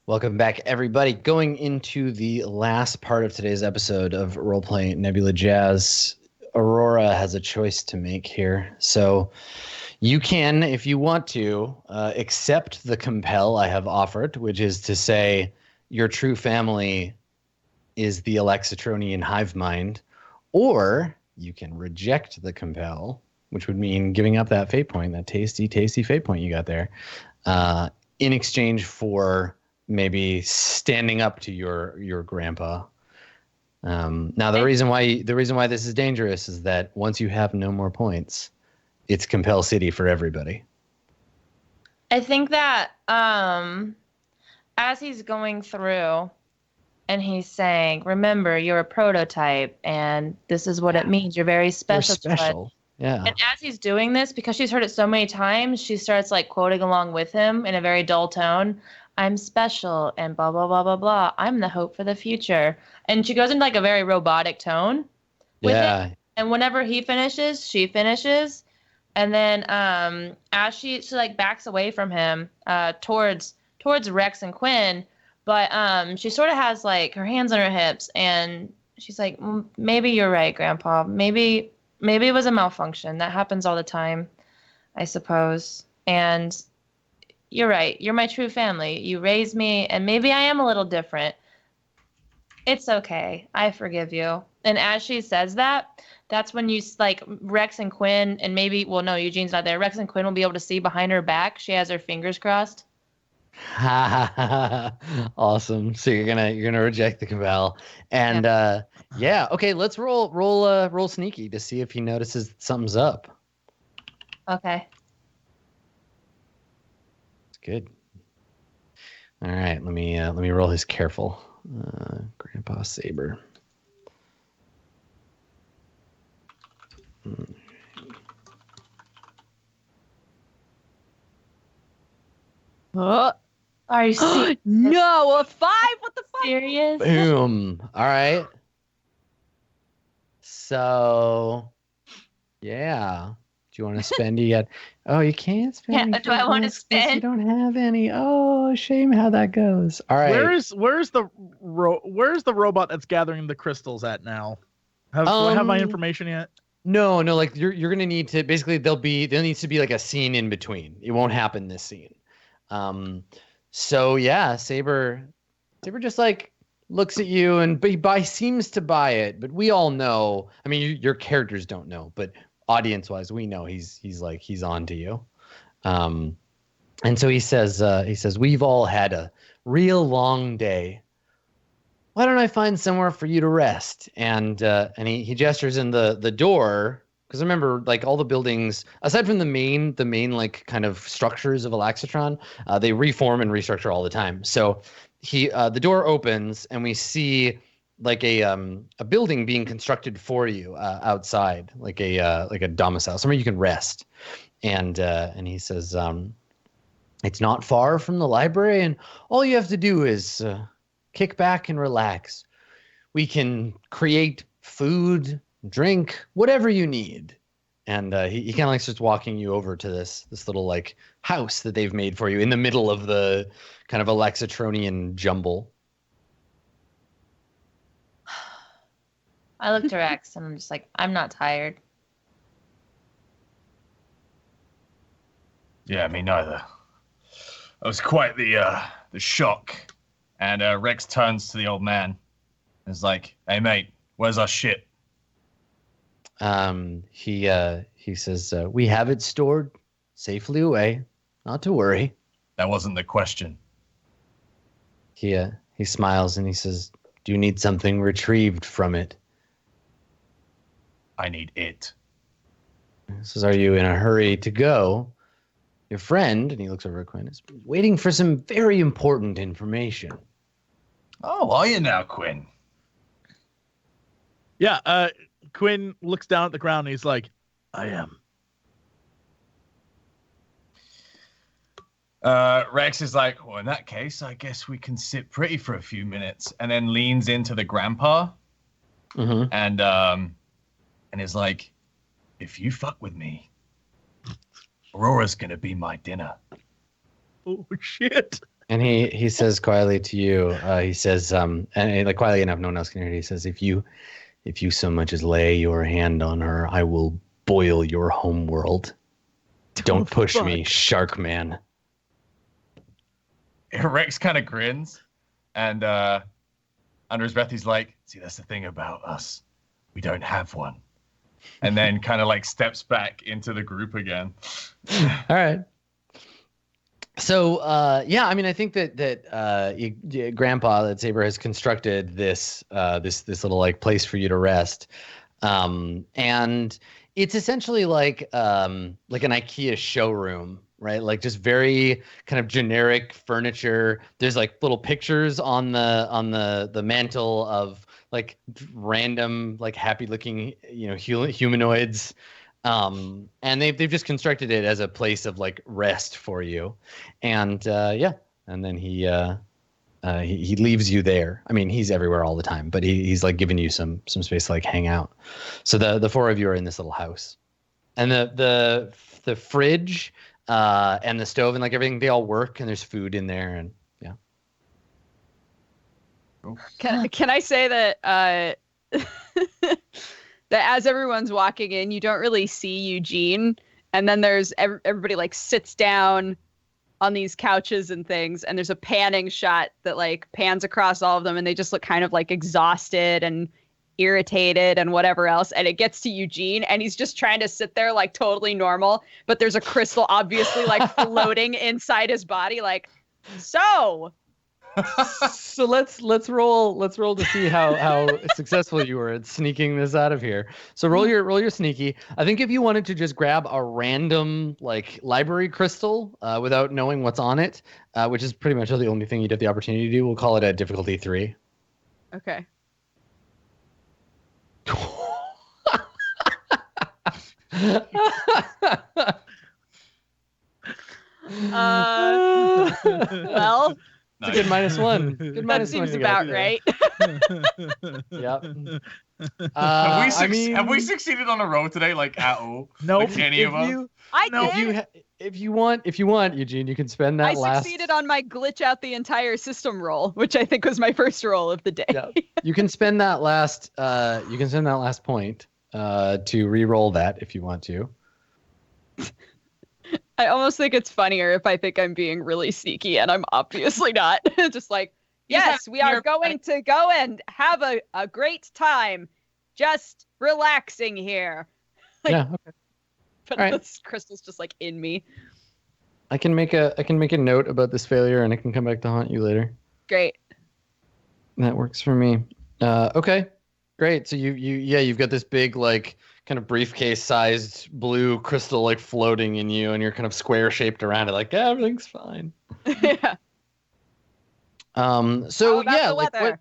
Welcome back, everybody. Going into the last part of today's episode of RollPlay Nebula Jazz, Aurora has a choice to make here. So you can, if you want to, accept the compel I have offered, which is to say your true family is the Alexatronian hive mind, or you can reject the compel, which would mean giving up that fate point, that tasty, tasty fate point you got there, in exchange for maybe standing up to your grandpa. Now the reason why this is dangerous is that once you have no more points, it's compel city for everybody. I think that as he's going through and he's saying, remember, you're a prototype and this is what it means. You're very special. You're special. Yeah. And as he's doing this, because she's heard it so many times, she starts like quoting along with him in a very dull tone. I'm special and blah, blah, blah, blah, blah. I'm the hope for the future. And she goes into like a very robotic tone with it. And whenever he finishes, she finishes. And then as she like backs away from him towards Rex and Quinn, but she sort of has like her hands on her hips and she's like, maybe you're right, Grandpa. Maybe it was a malfunction. That happens all the time, I suppose. And you're right. You're my true family. You raised me, and maybe I am a little different. It's okay. I forgive you. And as she says that, that's when you like Rex and Quinn, and maybe, well, no, Eugene's not there. Rex and Quinn will be able to see behind her back. She has her fingers crossed. Awesome. So you're gonna reject the compel, and yeah. Okay, let's roll sneaky to see if he notices something's up. Okay. It's good. All right, let me roll his careful. Grandpa Saber. Are you serious? No, a 5? What the fuck? Serious? Boom. All right. So, yeah. Do you want to spend yet? Oh, you can't spend. Yeah, do I want to spend? You don't have any. Oh, shame how that goes. All right. Where's the robot that's gathering the crystals at now? Do I have my information yet? No. Like you're gonna need to basically there needs to be like a scene in between. It won't happen this scene. So yeah, Saber just like looks at you and he seems to buy it, but we all know. I mean, your characters don't know, but audience-wise, we know he's on to you. And so he says, we've all had a real long day. Why don't I find somewhere for you to rest? And he gestures in the door. Because remember, like all the buildings, aside from the main like kind of structures of Alaxatron, they reform and restructure all the time. So the door opens and we see like a building being constructed for you outside, like a domicile, somewhere you can rest. And he says, it's not far from the library, and all you have to do is kick back and relax. We can create food, drink, whatever you need. And he kind of like starts walking you over to this little like house that they've made for you in the middle of the kind of Alexatronian jumble. I looked at Rex and I'm just like, I'm not tired. Yeah, me neither. It was quite the shock. And Rex turns to the old man and is like, hey, mate, where's our shit? He says, we have it stored safely away. Not to worry. That wasn't the question. He smiles and he says, do you need something retrieved from it? I need it. He says, are you in a hurry to go? Your friend, and he looks over at Quinn, is waiting for some very important information. Oh, are you now, Quinn? Yeah, Quinn looks down at the ground and he's like, I am. Rex is like, well, in that case, I guess we can sit pretty for a few minutes, and then leans into the grandpa and is like, if you fuck with me, Aurora's gonna be my dinner. Oh, shit. And he says quietly to you, he says, and like quietly enough, no one else can hear it. He says, if you so much as lay your hand on her, I will boil your home world. Don't push me, Shark Man. Rex kind of grins, and under his breath, he's like, "See, that's the thing about us. We don't have one." And then kind of like steps back into the group again. All right. So yeah, I mean, I think that Grandpa, that Saber has constructed this little like place for you to rest, and it's essentially like an IKEA showroom, right? Like just very kind of generic furniture. There's like little pictures on the mantle of like random like happy looking humanoids. And they've just constructed it as a place of like rest for you, and and then he leaves you there. I mean, he's everywhere all the time, but he's like giving you some space to like hang out. So the four of you are in this little house, and the fridge and the stove and like everything, they all work, and there's food in there, and yeah. Can I say that that as everyone's walking in, you don't really see Eugene, and then there's everybody like sits down on these couches and things, and there's a panning shot that like pans across all of them, and they just look kind of like exhausted and irritated and whatever else, and it gets to Eugene, and he's just trying to sit there like totally normal, but there's a crystal obviously like floating inside his body, like, so So let's roll to see how successful you were at sneaking this out of here. So roll your sneaky. I think if you wanted to just grab a random like library crystal without knowing what's on it, which is pretty much the only thing you'd have the opportunity to do, we'll call it a difficulty 3. okay. Well, it's a good -1. Good that -1. seems you about got. right. Yep. Have we succeeded on a roll today, like at all? Nope. Like, any of us? I No. did. If you want, Eugene, you can spend that I last. succeeded on my glitch out the entire system roll, which I think was my first roll of the day. Yeah. You can spend that last. You can spend that last point to re-roll that if you want to. I almost think it's funnier if I think I'm being really sneaky, and I'm obviously not. Just like, yes, we are going to go and have a great time, just relaxing here. Like, Yeah. Okay. But All right. this crystal's just like in me. I can make a note about this failure, and I can come back to haunt you later. Great. That works for me. Okay, great. So you've got this big like kind of briefcase-sized blue crystal like floating in you, and you're kind of square-shaped around it, like everything's fine. Yeah. So How about yeah, the like weather?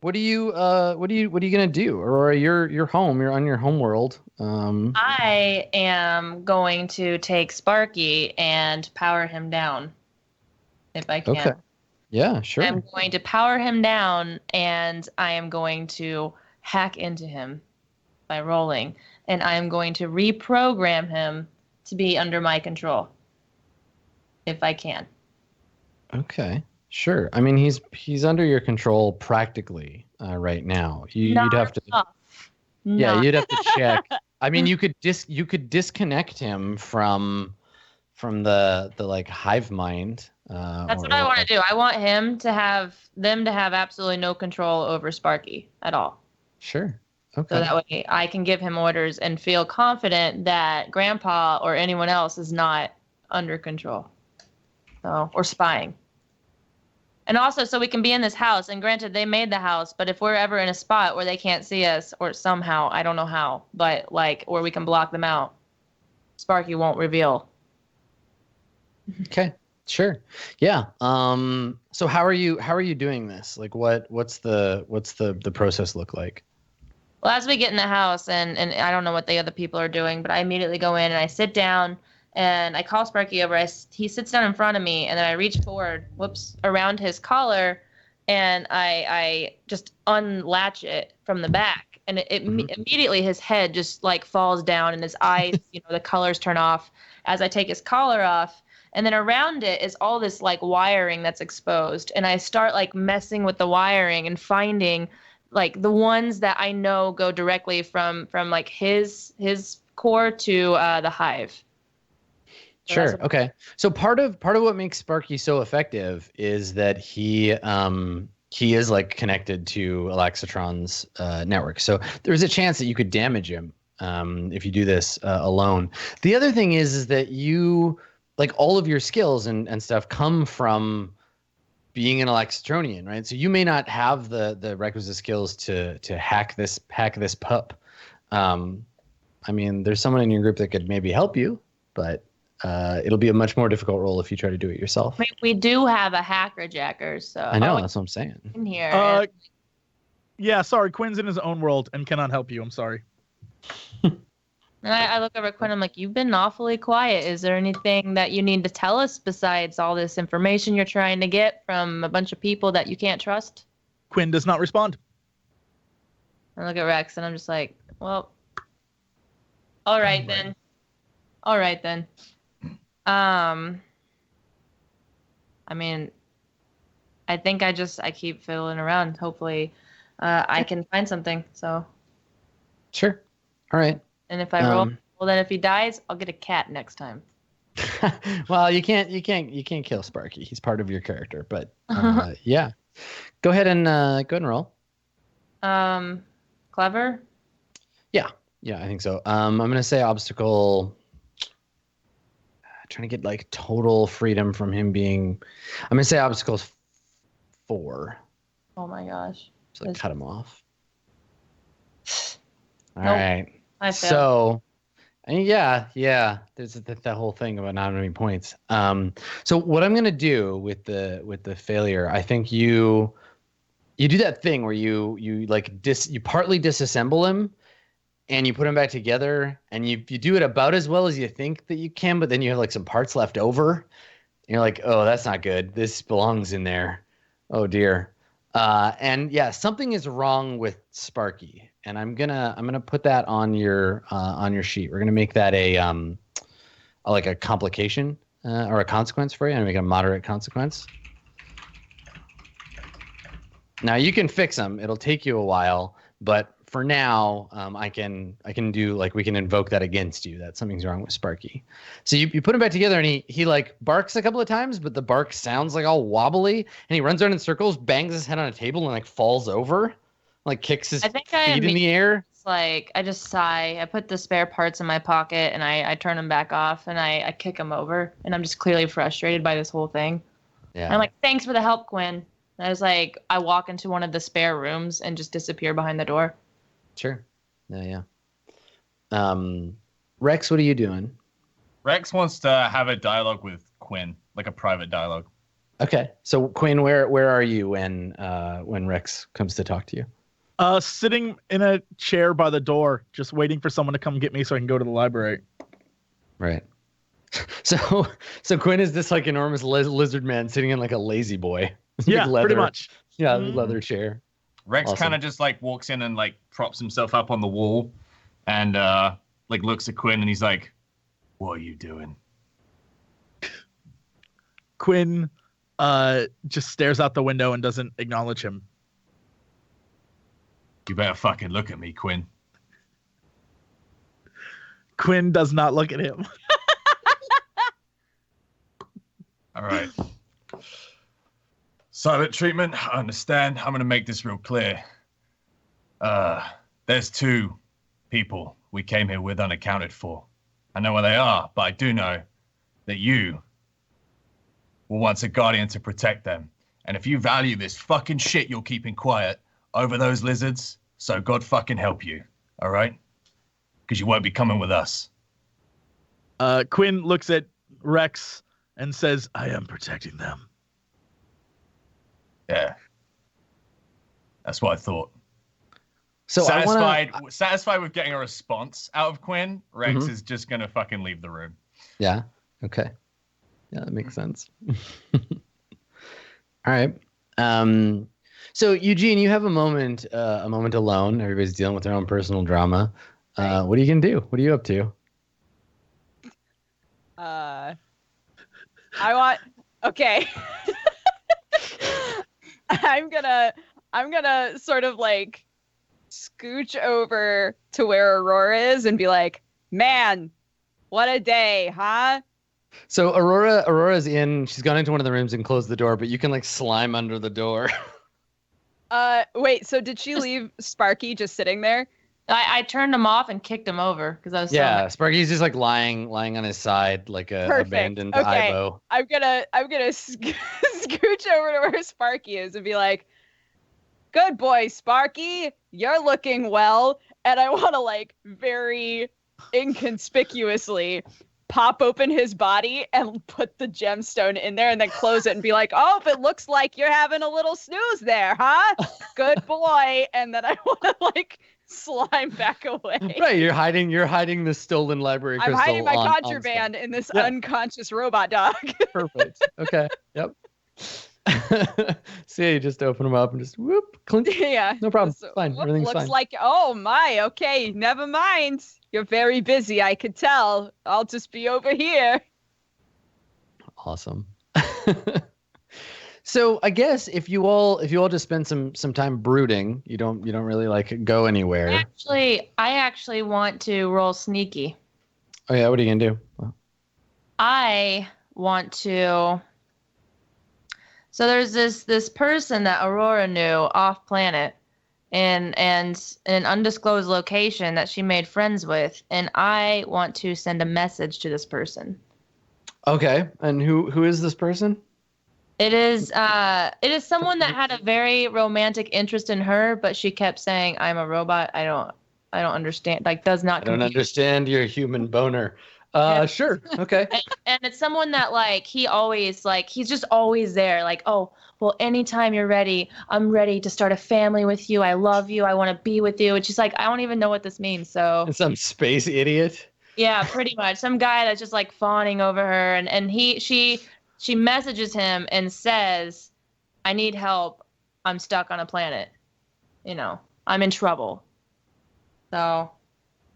what are you gonna do? Aurora, you're home. You're on your home world. I am going to take Sparky and power him down, if I can. Okay. Yeah, sure. I'm going to power him down, and I am going to hack into him by rolling, and I am going to reprogram him to be under my control, if I can. Okay, sure. I mean, he's under your control practically right now. You'd have to. Enough. Yeah, Not- you'd have to check. I mean, you could disconnect him from the like hive mind. That's what I want to do. I want them to have absolutely no control over Sparky at all. Sure. Okay. So that way I can give him orders and feel confident that Grandpa or anyone else is not under control. So, or spying. And also so we can be in this house, and granted they made the house, but if we're ever in a spot where they can't see us, or somehow, I don't know how, but like, or we can block them out, Sparky won't reveal. Okay. Sure. Yeah. So how are you doing this? Like what's the process look like? Well, as we get in the house, and I don't know what the other people are doing, but I immediately go in and I sit down and I call Sparky over. He sits down in front of me, and then I reach forward, around his collar, and I just unlatch it from the back, and immediately his head just like falls down, and his eyes, the colors turn off as I take his collar off, And then around it is all this like wiring that's exposed. And I start like messing with the wiring and finding like the ones that I know go directly from like his core to the hive. So Sure. Okay. So part of what makes Sparky so effective is that he is like connected to Alexitron's network. So there's a chance that you could damage him if you do this alone. The other thing is that you like all of your skills and stuff come from being an Alexitronian, right? So you may not have the requisite skills to hack this pup. I mean, there's someone in your group that could maybe help you, but it'll be a much more difficult role if you try to do it yourself. I mean, we do have a hacker jacker, so I know, that's what I'm saying. in here. Yeah, sorry, Quinn's in his own world and cannot help you. I'm sorry. And I look over at Quinn. I'm like, you've been awfully quiet. Is there anything that you need to tell us besides all this information you're trying to get from a bunch of people that you can't trust? Quinn does not respond. I look at Rex and I'm just like, well, all right then. All right then. I mean, I think I keep fiddling around. Hopefully, I can find something. So. Sure. All right. And if I roll, well, then if he dies, I'll get a cat next time. Well, you can't kill Sparky. He's part of your character, but yeah. Go ahead and roll. Clever? Yeah, I think so. I'm gonna say obstacle. Trying to get like total freedom from him being. I'm gonna say obstacles 4. Oh my gosh. So cut him off. All Nope. right. I failed. So, yeah. There's that whole thing about not having points. So what I'm gonna do with the failure, I think you do that thing where you partly disassemble him, and you put them back together, and you do it about as well as you think that you can, but then you have like some parts left over, and you're like, oh, that's not good. This belongs in there. Oh dear. And yeah, something is wrong with Sparky, and I'm gonna put that on your sheet. We're gonna make that a complication or a consequence for you. I'm gonna make it a moderate consequence. Now you can fix them. It'll take you a while, but for now, I can do like we can invoke that against you. That something's wrong with Sparky. So you put him back together, and he like barks a couple of times, but the bark sounds like all wobbly, and he runs around in circles, bangs his head on a table, and like falls over, like kicks his feet in the air. It's like I just sigh. I put the spare parts in my pocket, and I turn them back off, and I kick him over, and I'm just clearly frustrated by this whole thing. Yeah. And I'm like, thanks for the help, Quinn. And I was like, I walk into one of the spare rooms and just disappear behind the door. Sure. Yeah. Rex, what are you doing? Rex wants to have a dialogue with Quinn, like a private dialogue. Okay. So Quinn, where are you when Rex comes to talk to you? Sitting in a chair by the door, just waiting for someone to come get me so I can go to the library. Right. So Quinn is this like enormous lizard man sitting in like a lazy boy. Yeah, leather, pretty much. Yeah, leather chair. Rex Awesome. kind of just like walks in and like props himself up on the wall and like looks at Quinn and he's like, what are you doing? Quinn just stares out the window and doesn't acknowledge him. You better fucking look at me, Quinn. Quinn does not look at him. All right. Silent treatment, I understand. I'm going to make this real clear. There's 2 people we came here with unaccounted for. I know where they are, but I do know that you will want a guardian to protect them. And if you value this fucking shit you're keeping quiet over those lizards, so God fucking help you, all right? Because you won't be coming with us. Quinn looks at Rex and says, I am protecting them. Yeah. That's what I thought. So satisfied with getting a response out of Quinn, Rex is just going to fucking leave the room. Yeah. Okay. Yeah, that makes sense. All right. So Eugene, you have a moment alone. Everybody's dealing with their own personal drama. Right. What are you gonna do? What are you up to? Okay. I'm gonna sort of like scooch over to where Aurora is and be like, man, what a day, huh? So Aurora's in. She's gone into one of the rooms and closed the door, but you can like slime under the door. Wait, so did she leave Sparky just sitting there? I turned him off and kicked him over because I was so Yeah, mad. Sparky's just like lying on his side like a Perfect. abandoned Okay. Ivo. I'm gonna scooch over to where Sparky is and be like, good boy, Sparky, you're looking well. And I want to like very inconspicuously pop open his body and put the gemstone in there and then close it and be like, oh, it looks like you're having a little snooze there, huh? Good boy. And then I want to like slime back away. Right, you're hiding the stolen library I'm crystal. hiding my on contraband in this Yeah. unconscious robot dog. Perfect. Okay. Yep. So yeah, you just open them up and just whoop, clink. Yeah. No problem. So, Fine. whoop, Everything's looks fine. like, oh my, okay, never mind. You're very busy, I could tell. I'll just be over here. Awesome. So I guess if you all just spend some time brooding, you don't really like go anywhere. I actually want to roll sneaky. Oh yeah, what are you gonna do? Well, I want to. So there's this person that Aurora knew off planet, and in an undisclosed location that she made friends with, and I want to send a message to this person. okay, and who is this person? It is someone that had a very romantic interest in her, but she kept saying, "I'm a robot. I don't understand." Like, does not. I don't compute. understand your human boner. Yeah. Sure. Okay. And it's someone that like he always like he's just always there. Like, oh, well, anytime you're ready, I'm ready to start a family with you. I love you. I want to be with you. It's just like I don't even know what this means. So And some space idiot. yeah, pretty much. Some guy that's just like fawning over her, and she messages him and says, "I need help. I'm stuck on a planet. I'm in trouble." So,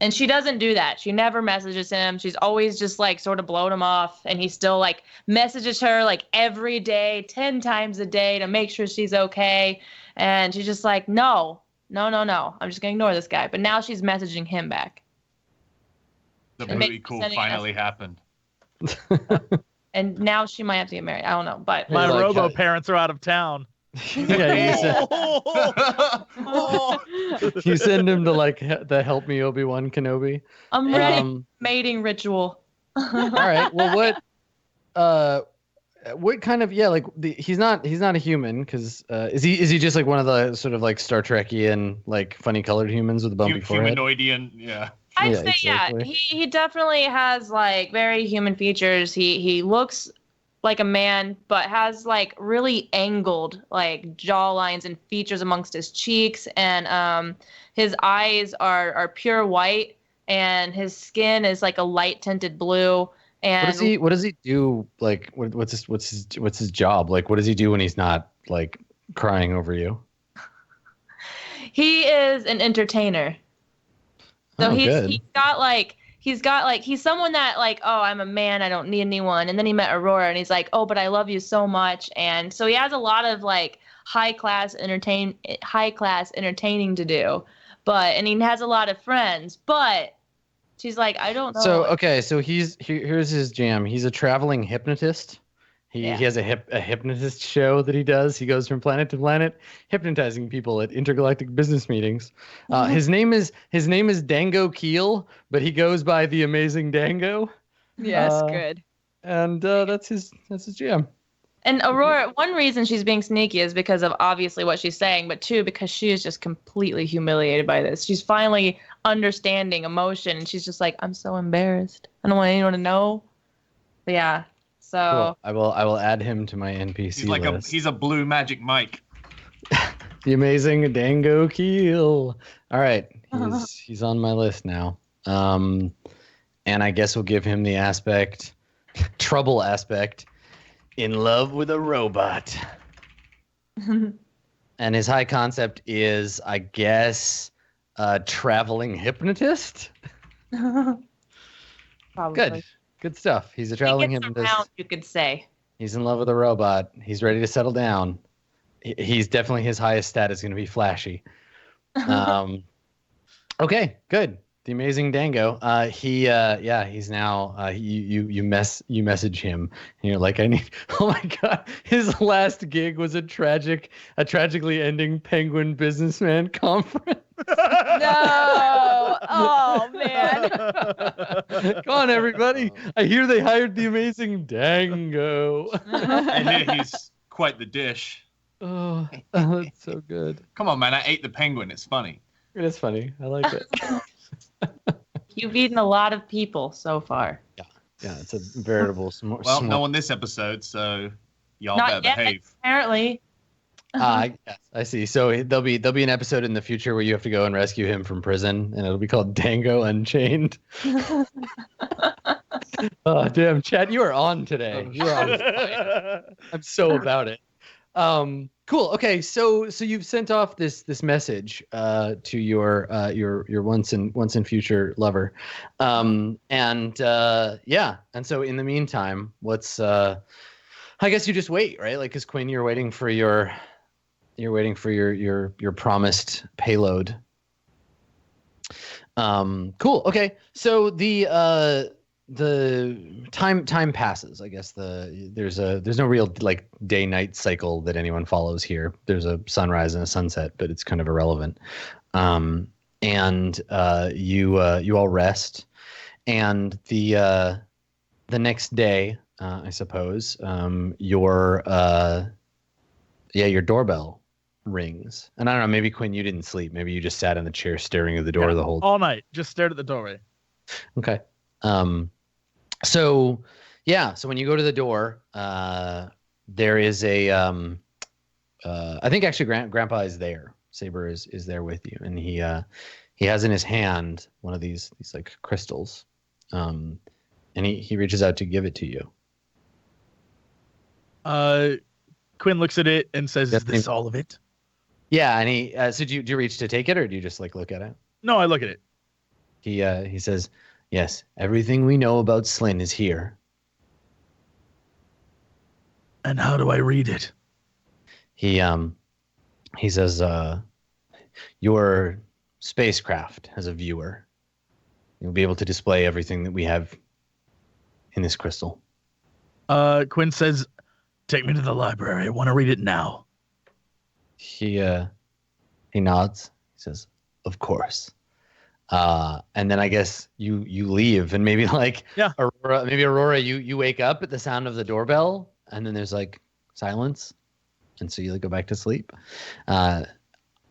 and she doesn't do that. She never messages him. She's always just like sort of blown him off, and he still like messages her like every day, 10 times a day to make sure she's okay. And she's just like, no. I'm just gonna ignore this guy. But now she's messaging him back. The And booty maybe call sending finally happened. And now she might have to get married. I don't know, but My Like, robo parents are out of town. Yeah, you send him to like the Help Me Obi-Wan Kenobi. I'm ready. Um, Mating ritual. all right. Well, what kind of like he's not a human because is he just like one of the sort of like Star Trekian like funny colored humans with a bumpy forehead? Humanoidian, yeah. I'd Yeah, say exactly. he definitely has like very human features. He looks like a man, but has like really angled like jaw lines and features amongst his cheeks, and his eyes are pure white, and his skin is like a light tinted blue. And What does he do? Like what's his job? Like what does he do when he's not like crying over you? he is an entertainer. So Oh, good. he's someone that like, oh, I'm a man, I don't need anyone. And then he met Aurora and he's like, oh, but I love you so much. And so he has a lot of like high class entertaining to do. And he has a lot of friends, but she's like, I don't know. So okay, so here's his jam. He's a traveling hypnotist. He has a hypnotist show that he does. He goes from planet to planet, hypnotizing people at intergalactic business meetings. His name is Dango Keel, but he goes by the Amazing Dango. Yes, good. And that's his jam. And Aurora, one reason she's being sneaky is because of obviously what she's saying, but two, because she is just completely humiliated by this. She's finally understanding emotion, and she's just like, I'm so embarrassed. I don't want anyone to know. But yeah, so Cool. I will add him to my NPC list. He's a blue magic Mike. The Amazing Dango Keel. All right, he's on my list now. And I guess we'll give him the trouble aspect. In love with a robot. And his high concept is, I guess, a traveling hypnotist. probably. Good stuff. He's a traveling he gets hypnotist. around, you could say. He's in love with a robot. He's ready to settle down. He's definitely his highest stat is going to be flashy. Okay, good. The amazing Dango. He's now. You message him, and you're like, I need. Oh my god, his last gig was a tragically ending penguin businessman conference. No. Oh man. Come on, everybody! I hear they hired the amazing Dango. I hear he's quite the dish. Oh, that's so good. Come on, man! I ate the penguin. It's funny. It is funny. I like it. You've eaten a lot of people so far. Yeah, it's a veritable Well, no one this episode, so y'all Not better yet, behave. apparently. Yes, I see. So there'll be an episode in the future where you have to go and rescue him from prison, and it'll be called Dango Unchained. Oh damn, Chad, you are on today. You are on fire. I'm so about it. Cool. Okay, so you've sent off this message to your once and future lover, and so in the meantime, what's I guess you just wait, right? Like, 'cause Quinn, you're waiting for your promised payload. Cool. Okay, so the time passes. I guess there's no real like day night cycle that anyone follows here. There's a sunrise and a sunset, but it's kind of irrelevant. And you all rest, and the next day, I suppose, your doorbell rings. And I don't know, maybe Quinn, you didn't sleep. Maybe you just sat in the chair staring at the door the whole all night. Just stared at the doorway. Okay. So when you go to the door, there is a I think actually Grandpa is there. Saber is there with you, and he has in his hand one of these like crystals, and he reaches out to give it to you. Quinn looks at it and says, "Is this all of it?" Yeah, and he so do you reach to take it, or do you just like look at it? No, I look at it. He says, "Yes, everything we know about Slyn is here." And how do I read it? He says, "Your spacecraft has a viewer. You'll be able to display everything that we have in this crystal." Quinn says, "Take me to the library. I want to read it now." He nods. He says, "Of course." And then I guess you leave, and maybe like Aurora, you wake up at the sound of the doorbell, and then there's like silence, and so you like go back to sleep.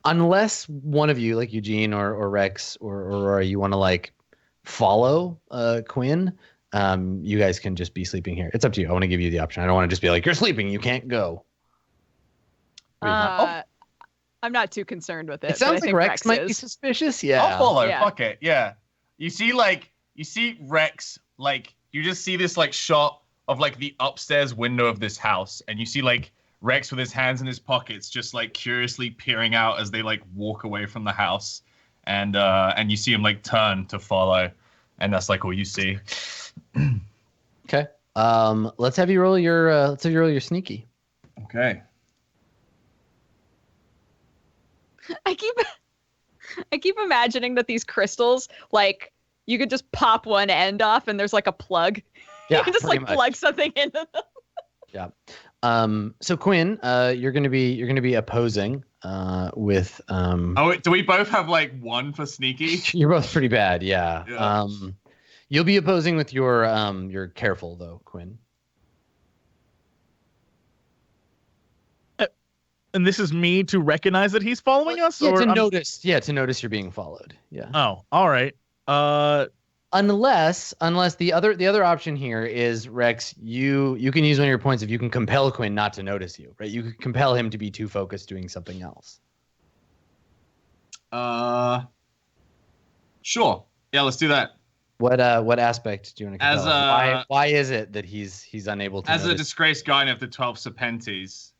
Unless one of you, like Eugene or Rex or Aurora, you want to like follow Quinn, you guys can just be sleeping here. It's up to you. I want to give you the option. I don't want to just be like, you're sleeping, you can't go. I'm not too concerned with it. It sounds like Rex might be suspicious. Yeah. I'll follow. Yeah. Fuck it. Yeah. You see Rex, like, you just see this like shot of like the upstairs window of this house, and you see like Rex with his hands in his pockets, just like curiously peering out as they like walk away from the house, and you see him like turn to follow, and that's like all you see. Okay. Let's have you roll your sneaky. Okay. I keep imagining that these crystals, like, you could just pop one end off and there's like a plug. Yeah, you can just like plug something into them. Yeah. So Quinn, you're gonna be opposing with Oh, do we both have like one for sneaky? You're both pretty bad, yeah. You'll be opposing with your careful though, Quinn. And this is me to recognize that he's following us? Yeah, or notice you're being followed. Yeah. Oh, all right. Unless the other option here is, Rex, you can use one of your points if you can compel Quinn not to notice you, right? You could compel him to be too focused doing something else. Sure. Yeah, let's do that. What aspect do you want to compel? Why is it that he's unable to as notice? A disgraced guardian of the 12 Serpentes,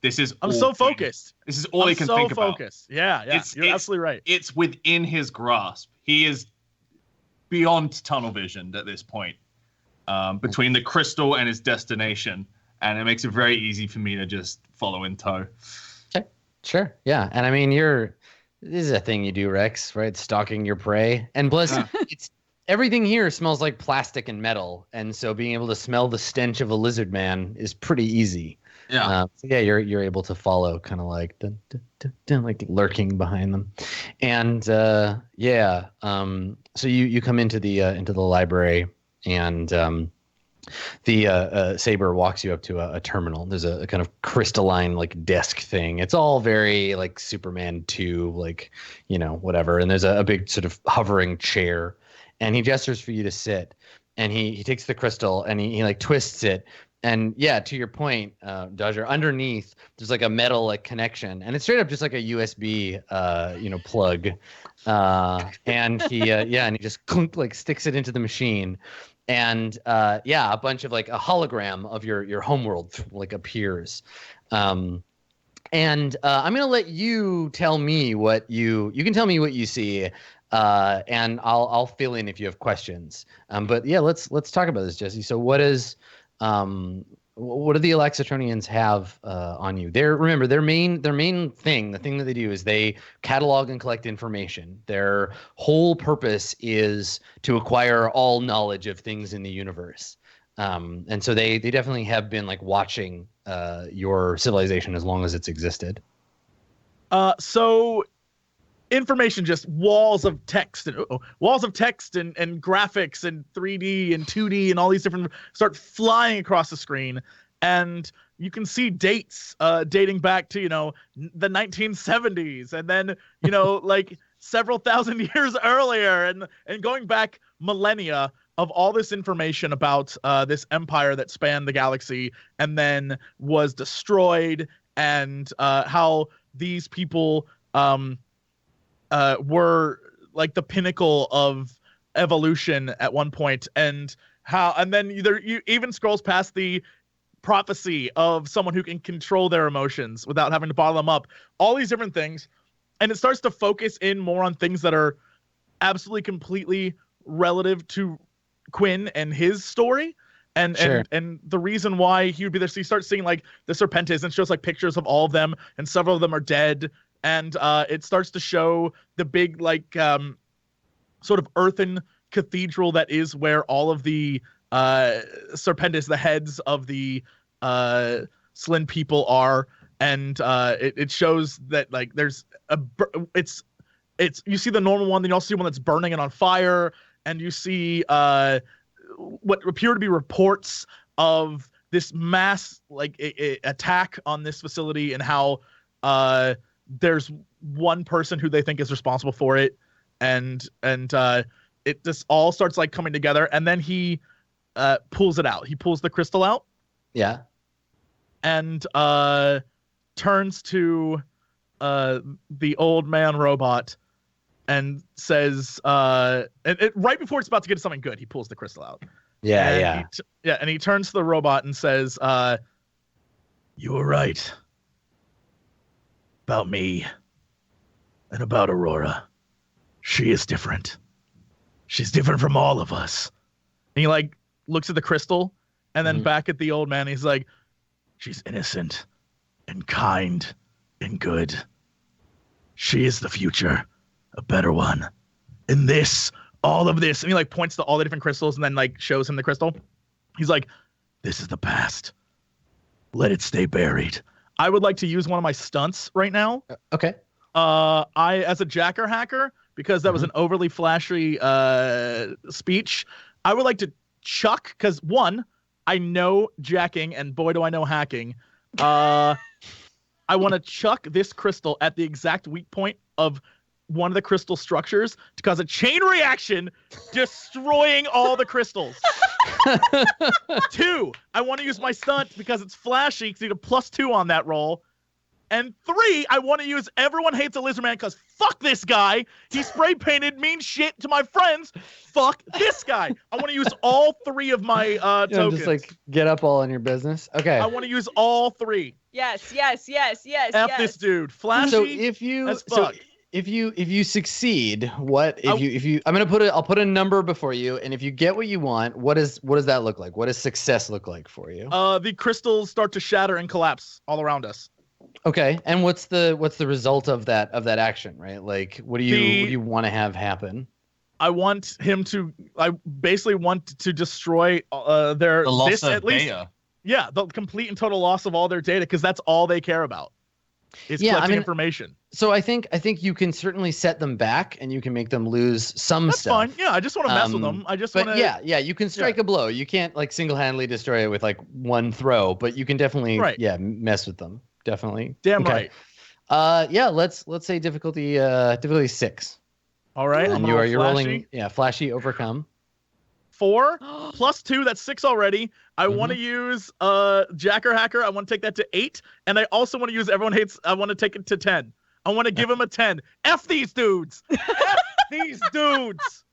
this is I'm so focused. This is all he can think about. Yeah, you're absolutely right. It's within his grasp. He is beyond tunnel visioned at this point. between the crystal and its destination, and it makes it very easy for me to just follow in tow. Okay. Sure. Yeah. And I mean, this is a thing you do, Rex, right? Stalking your prey. And plus, it's everything here smells like plastic and metal. And so being able to smell the stench of a lizard man is pretty easy. Yeah. So yeah, you're able to follow, kind of like dun, dun, dun, dun, like lurking behind them. And so you come into the library, and the Saber walks you up to a terminal. There's a kind of crystalline like desk thing. It's all very like Superman 2, like, whatever. And there's a big sort of hovering chair, and he gestures for you to sit. And he takes the crystal and he like twists it. And yeah, to your point, Dodger, underneath there's like a metal like connection, and it's straight up just like a USB plug. And he just clunk, like sticks it into the machine. And a bunch of like a hologram of your homeworld like appears. And I'm gonna let you tell me what you can tell me what you see, and I'll fill in if you have questions. But yeah, let's talk about this, Jesse. So what do the Alexatronians have on you? Remember their main thing, the thing that they do is they catalog and collect information. Their whole purpose is to acquire all knowledge of things in the universe. And so they definitely have been like watching your civilization as long as it's existed. So information, just walls of text and graphics and 3D and 2D and all these different start flying across the screen, and you can see dates dating back to the 1970s, and then like several thousand years earlier, and going back millennia of all this information about this empire that spanned the galaxy and then was destroyed, and how these people were like the pinnacle of evolution at one point, and then you even scrolls past the prophecy of someone who can control their emotions without having to bottle them up, all these different things. And it starts to focus in more on things that are absolutely completely relative to Quinn and his story. And Sure. and the reason why he would be there. So you start seeing like the Serpentis, and shows like pictures of all of them, and several of them are dead. And it starts to show the big like sort of earthen cathedral that is where all of the Serpentis, the heads of the Slin people, are. And it shows that like there's it's you see the normal one, then you also see one that's burning and on fire, and you see what appear to be reports of this mass like attack on this facility, and how there's one person who they think is responsible for it, and it just all starts like coming together, and then he pulls it out. He pulls the crystal out. Yeah. And turns to the old man robot and says, right before it's about to get to something good, he pulls the crystal out. Yeah. And he turns to the robot and says, "You were right about me and about Aurora. She is different. She's different from all of us." And he like looks at the crystal, and then back at the old man. He's like, "She's innocent and kind and good. She is the future, a better one. And all of this," and he like points to all the different crystals and then like shows him the crystal. He's like, "This is the past. Let it stay buried." I would like to use one of my stunts right now. Okay. As a jacker hacker, because that was an overly flashy speech, I would like to chuck, because one, I know jacking, and boy do I know hacking. I want to chuck this crystal at the exact weak point of one of the crystal structures to cause a chain reaction, destroying all the crystals. Two, I want to use my stunt because it's flashy, because you get a +2 on that roll. And three, I want to use Everyone Hates a Lizard Man because fuck this guy. He spray painted mean shit to my friends. Fuck this guy. I want to use all three of my tokens. Just like get up all in your business. Okay. I want to use all three. Yes. F this dude. Flashy So if you as fuck. if you succeed, I'll put a number before you, and if you get what you want, what does that look like? What does success look like for you? The crystals start to shatter and collapse all around us. Okay, and what's the result of that action, right? Like, what do you want to have happen? I basically want to destroy their The loss this of at least. data. Yeah, the complete and total loss of all their data, because that's all they care about. Is collecting information. So I think you can certainly set them back, and you can make them lose some That's stuff. fine. Yeah, I just want to mess with them. I just want to. Yeah, you can strike a blow. You can't like single-handedly destroy it with like one throw, but you can definitely mess with them. Definitely. Damn right. Let's say difficulty 6. All right. And you're rolling flashy overcome. 4 plus 2, that's 6 already. I want to use Jacker Hacker. I want to take that to 8, and I also want to use Everyone Hates. I want to take it to 10. I want to give him a 10. F these dudes. F these dudes.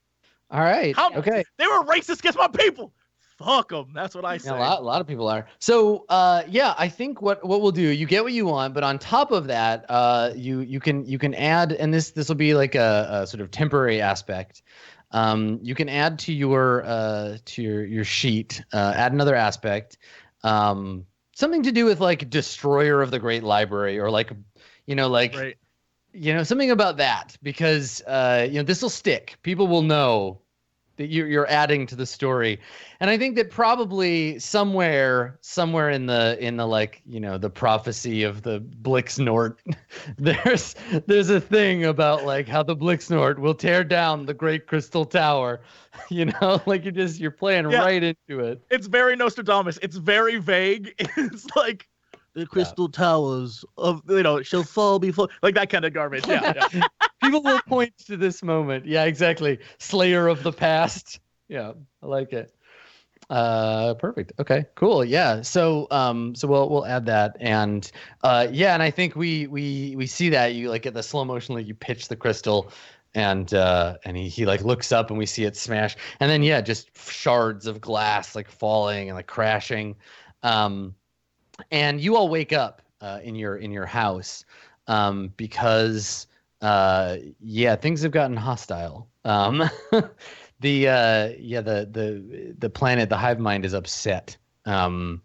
All right. Okay. They were racist against my people. Fuck them. That's what I say. Yeah, a lot of people are. So I think what we'll do, you get what you want, but on top of that, you can add, and this will be like a sort of temporary aspect. You can add to your sheet, add another aspect, something to do with like destroyer of the great library, or like, something about that, because this will stick. People will know that you're adding to the story, and I think that probably somewhere in the like, the prophecy of the Blixnort, there's a thing about like how the Blixnort will tear down the Great Crystal Tower, like you're playing right into it. It's very Nostradamus. It's very vague. It's like the crystal towers of shall fall before, like that kind of garbage. Yeah. People will point to this moment. Yeah, exactly. Slayer of the past. Yeah, I like it. Perfect. Okay, cool. Yeah. So we'll add that, and and I think we see that you like at the slow motion, like you pitch the crystal, and he like looks up, and we see it smash, and then just shards of glass like falling and like crashing, and you all wake up in your house because things have gotten hostile. The planet, the hive mind, is upset. And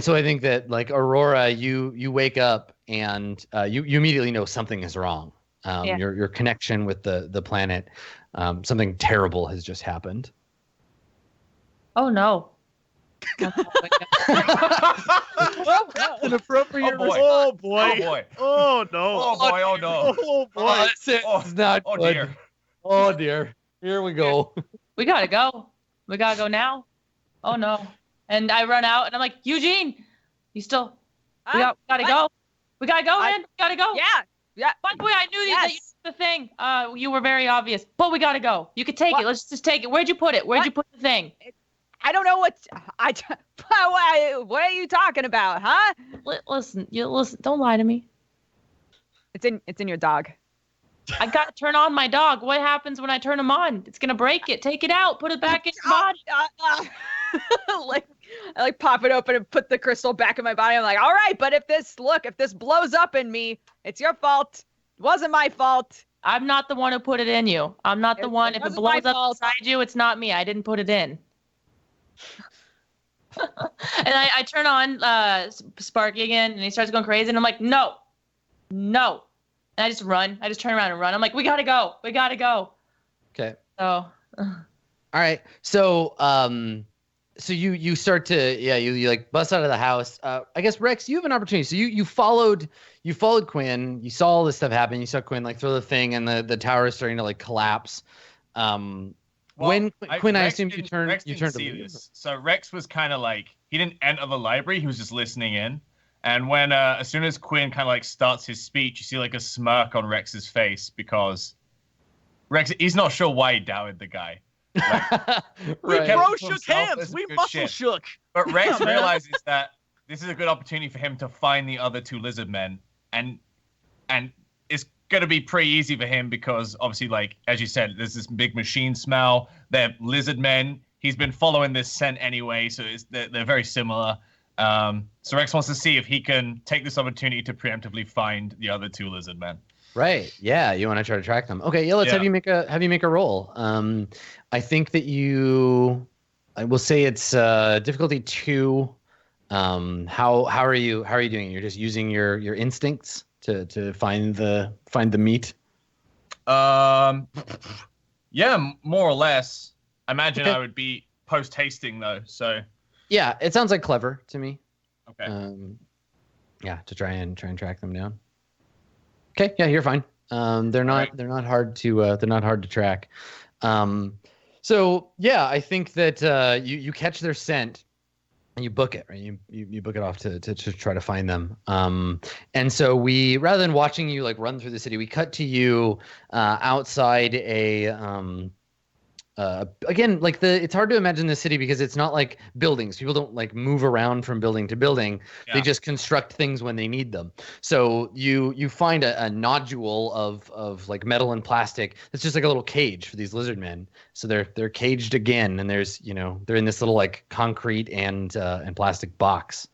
so I think that like Aurora, you wake up and you immediately know something is wrong. Your connection with the planet, something terrible has just happened. Oh no. An appropriate. Oh boy. Oh no. Oh boy. Oh no. Oh boy. It's not good. Dear. Oh dear. Here we go. We gotta go. We gotta go now. Oh no. And I run out and I'm like, Eugene, you still? We gotta go. We gotta go, man. We gotta go. Yeah. By the way, I knew that you the thing. You were very obvious, but we gotta go. You could take it. Let's just take it. Where'd you put it? Where'd you put the thing? I don't know what are you talking about, huh? Listen. Don't lie to me. It's in your dog. I gotta turn on my dog. What happens when I turn him on? It's gonna break it. Take it out. Put it back in your body. I pop it open and put the crystal back in my body. I'm like, all right, but if this blows up in me, it's your fault. It wasn't my fault. I'm not the one who put it in you. I'm not the one. If it blows up inside you, it's not me. I didn't put it in. And I turn on Sparky again, and he starts going crazy, and I'm like, no. And I just run. I just turn around and run. I'm like, we gotta go. Okay. So. All right. So so you start to you like bust out of the house. I guess Rex, you have an opportunity. So you followed Quinn. You saw all this stuff happen. You saw Quinn like throw the thing, and the tower is starting to like collapse. Quinn, I assume you turned. Rex didn't see this. So Rex was kind of like, he didn't enter the library. He was just listening in. And when as soon as Quinn kind of like starts his speech, you see like a smirk on Rex's face, because Rex, he's not sure why he doubted the guy. Like, we bro shook hands. We muscle shook. But Rex realizes that this is a good opportunity for him to find the other two lizard men, and it's gonna be pretty easy for him because obviously, like as you said, there's this big machine smell. They're lizard men. He's been following this scent anyway, so they're very similar. So Rex wants to see if he can take this opportunity to preemptively find the other two lizard men. Right. Yeah. You want to try to track them. Okay. Yeah. Let's have you make a roll. I think that I will say it's difficulty 2. How are you doing? You're just using your instincts to find the meat. Yeah, more or less. I imagine Okay. I would be post-hasting though, so. Yeah. It sounds like clever to me. Okay. Yeah. To try and track them down. Okay, yeah, you're fine. They're not hard to track. So yeah, I think that you catch their scent and you book it, right? You book it off to try to find them. And so we, rather than watching you like run through the city, we cut to you outside a again, like it's hard to imagine the city because it's not like buildings. People don't like move around from building to building. Yeah. They just construct things when they need them. So you find a nodule of like metal and plastic. It's just like a little cage for these lizard men. So they're caged again, and there's they're in this little like concrete and plastic box.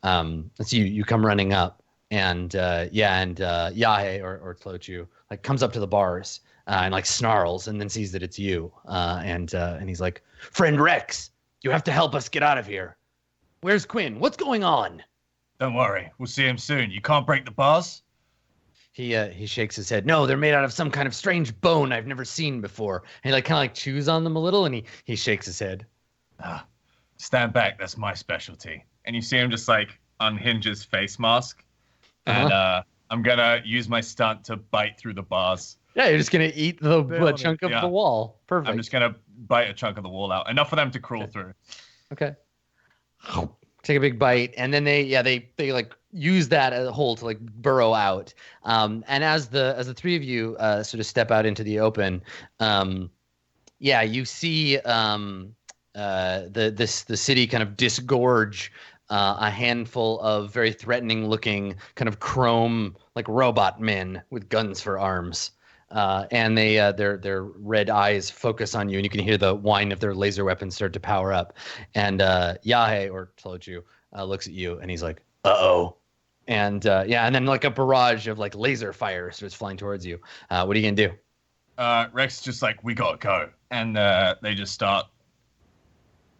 So you come running up, and Yahe or Tlochu like comes up to the bars. And like snarls and then sees that it's you. And he's like, "Friend Rex, you have to help us get out of here. Where's Quinn? What's going on?" Don't worry, we'll see him soon. You can't break the bars? He shakes his head. "No, they're made out of some kind of strange bone I've never seen before." And he like kind of like chews on them a little, and he shakes his head. Stand back, that's my specialty. And you see him just like unhinge his face mask. And I'm gonna use my stunt to bite through the bars. Yeah, you're just gonna eat the chunk of the wall. Perfect. I'm just gonna bite a chunk of the wall out, enough for them to crawl through. Okay. Take a big bite, and then they like use that as a hole to like burrow out. And as the three of you sort of step out into the open, you see the city kind of disgorge a handful of very threatening looking kind of chrome like robot men with guns for arms. And their red eyes focus on you, and you can hear the whine of their laser weapons start to power up. And Yahe or Tlochu looks at you, and he's like, "Uh-oh." And and then like a barrage of like laser fire starts flying towards you. What are you gonna do? Rex is just like, "We gotta go," and they just start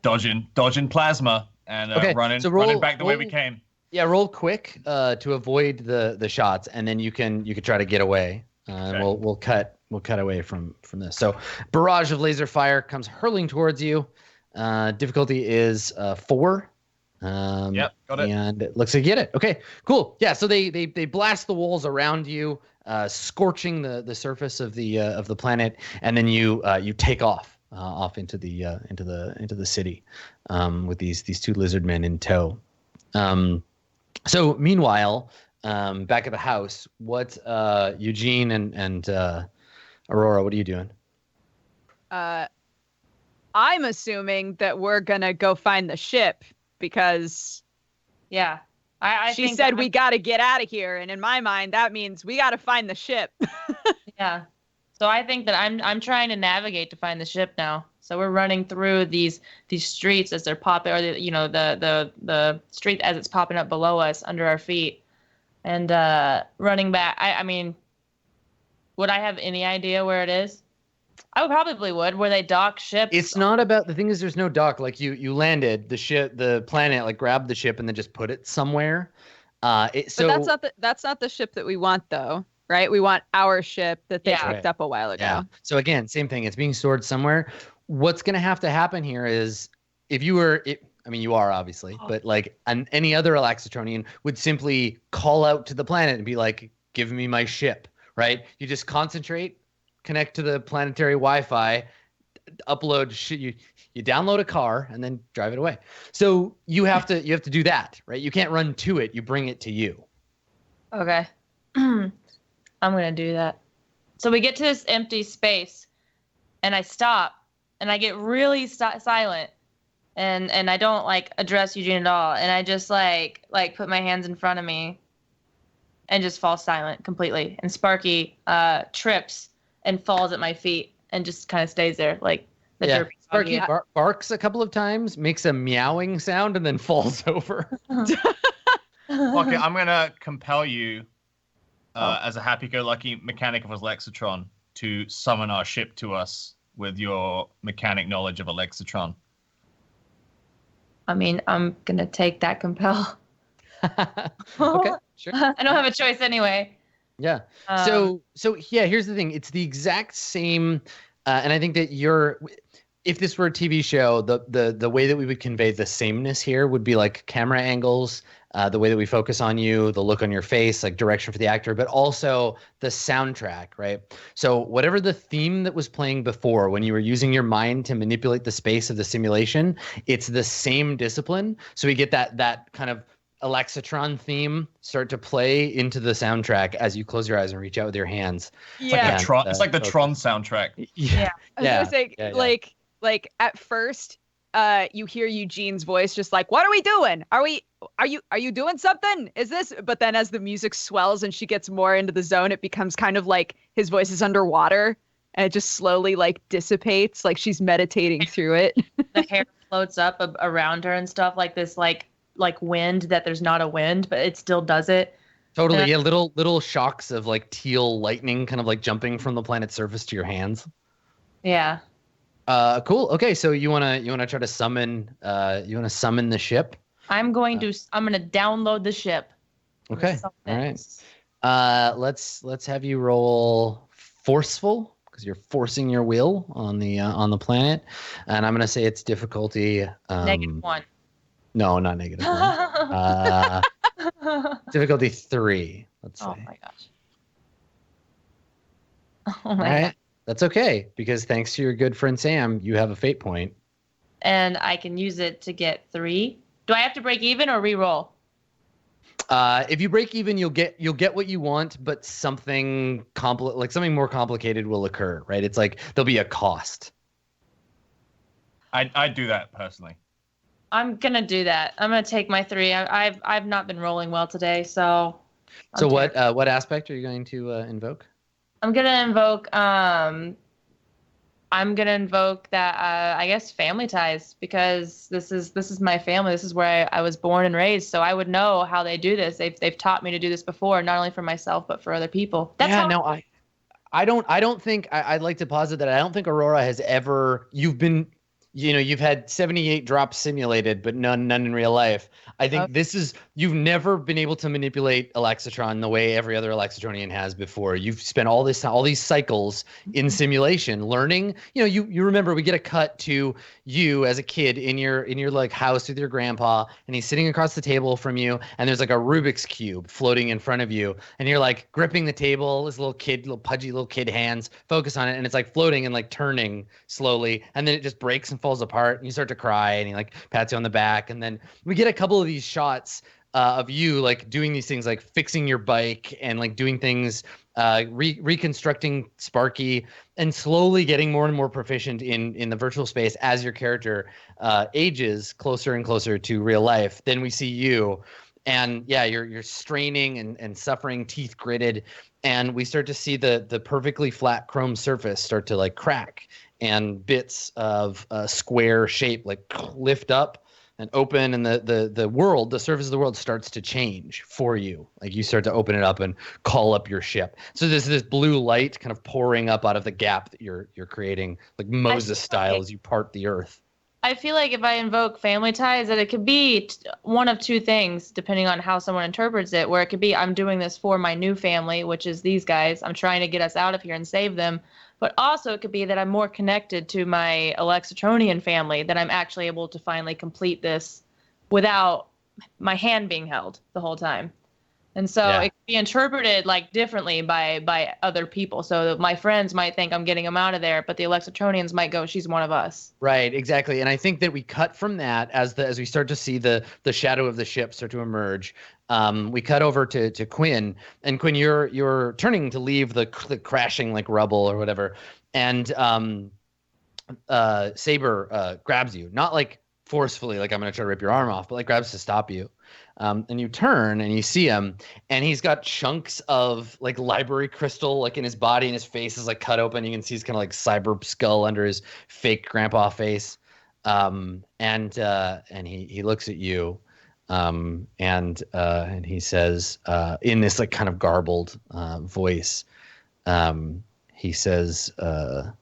dodging plasma and running back the way we came. Yeah, roll quick to avoid the shots, and then you can try to get away. Okay. We'll cut away from this. So barrage of laser fire comes hurling towards you. Difficulty is 4. Yep, got it. And it looks like you get it. Okay, cool. Yeah, so they blast the walls around you, scorching the surface of the planet, and then you take off into the city with these 2 lizard men in tow. So meanwhile, back at the house, what Eugene and Aurora, what are you doing? I'm assuming that we're gonna go find the ship because I she think said we got to get out of here, and in my mind that means we got to find the ship. Yeah. So I think that I'm trying to navigate to find the ship now. So we're running through these streets as they're popping, or the street as it's popping up below us under our feet, and running back. I mean, would I have any idea where it is? I probably would. Where they dock ships. It's not about, the thing is there's no dock. Like you landed the ship, the planet, like grabbed the ship and then just put it somewhere. But that's not the ship that we want though, right? We want our ship that they picked up a while ago. Yeah. So again, same thing. It's being stored somewhere. What's going to have to happen here is if you were, you are obviously, but like any other Alaxatronian would simply call out to the planet and be like, "Give me my ship," right? You just concentrate, connect to the planetary Wi-Fi, upload shit. You download a car and then drive it away. So you have to do that, right? You can't run to it. You bring it to you. Okay. I'm gonna do that. So we get to this empty space, and I stop, and I get really silent, and I don't like address Eugene at all, and I just like put my hands in front of me, and just fall silent completely. And Sparky trips and falls at my feet and just kind of stays there like the derpy. Sparky barks a couple of times, makes a meowing sound, and then falls over. Okay, I'm gonna compel you as a happy-go-lucky mechanic of Alexitron, to summon our ship to us with your mechanic knowledge of Alexitron? I mean, I'm gonna take that compel. Okay, sure. I don't have a choice anyway. Yeah. So yeah, here's the thing. It's the exact same, and I think that if this were a TV show, the way that we would convey the sameness here would be like camera angles, the way that we focus on you, the look on your face, like direction for the actor, but also the soundtrack, right? So whatever the theme that was playing before, when you were using your mind to manipulate the space of the simulation, it's the same discipline. So we get that kind of Alexitron theme start to play into the soundtrack as you close your eyes and reach out with your hands. Yeah. It's like the Tron soundtrack. Yeah. I was gonna say, like at first, you hear Eugene's voice just like, "What are we doing? Are you doing something? Is this?" But then as the music swells and she gets more into the zone, it becomes kind of like his voice is underwater and it just slowly like dissipates, like she's meditating through it. The hair floats up around her and stuff like this, like wind that there's not a wind, but it still does it. Totally. Yeah. Little shocks of like teal lightning kind of like jumping from the planet's surface to your hands. Yeah. Cool. Okay. So you want to try to summon, the ship? I'm going to download the ship. Okay. All right. Let's have you roll forceful, because you're forcing your will on the planet. And I'm going to say it's difficulty, -1. No, not -1. Difficulty 3, let's say. Oh my gosh. Oh All my right. god. That's okay, because thanks to your good friend Sam, you have a fate point. And I can use it to get 3. Do I have to break even or re-roll? If you break even, you'll get what you want, but something more complicated will occur, right? It's like there'll be a cost. I'd do that personally. I'm gonna do that. I'm gonna take my 3. I've not been rolling well today, so. So what aspect are you going to invoke? I'm gonna invoke that I guess family ties, because this is my family. This is where I was born and raised, so I would know how they do this. They've taught me to do this before, not only for myself but for other people. I don't think I'd like to posit that I don't think Aurora has ever. You've had 78 drops simulated, but none in real life. I think you've never been able to manipulate Alexitron the way every other Alexitronian has before. You've spent all these cycles in simulation learning. You remember, we get a cut to you as a kid in your like house with your grandpa, and he's sitting across the table from you, and there's like a Rubik's cube floating in front of you, and you're like gripping the table, this little pudgy little kid hands, focus on it, and it's like floating and like turning slowly, and then it just breaks and falls apart, and you start to cry, and he like pats you on the back, and then we get a couple of these shots of you like doing these things, like fixing your bike and like doing things, reconstructing Sparky, and slowly getting more and more proficient in the virtual space as your character ages closer and closer to real life. Then we see you, and yeah, you're straining and suffering, teeth gritted, and we start to see the perfectly flat chrome surface start to like crack, and bits of a square shape like lift up and open, and the surface of the world starts to change for you. Like you start to open it up and call up your ship. So there's this blue light kind of pouring up out of the gap that you're creating, like Moses style, as you part the earth. I feel like if I invoke family ties, that it could be one of two things, depending on how someone interprets it, where it could be I'm doing this for my new family, which is these guys. I'm trying to get us out of here and save them. But also it could be that I'm more connected to my Alexitronian family, that I'm actually able to finally complete this without my hand being held the whole time. And so it can be interpreted like differently by other people. So my friends might think I'm getting them out of there, but the Alexitronians might go, she's one of us. Right, exactly. And I think that we cut from that as we start to see the shadow of the ship start to emerge. We cut over to Quinn, and Quinn, you're turning to leave the crashing like rubble or whatever, and Saber grabs you, not like forcefully, like I'm gonna try to rip your arm off, but like grabs to stop you. And you turn and you see him, and he's got chunks of like library crystal like in his body, and his face is like cut open. You can see his kind of like cyber skull under his fake grandpa face. And he looks at you, and he says in this like kind of garbled voice, he says, "The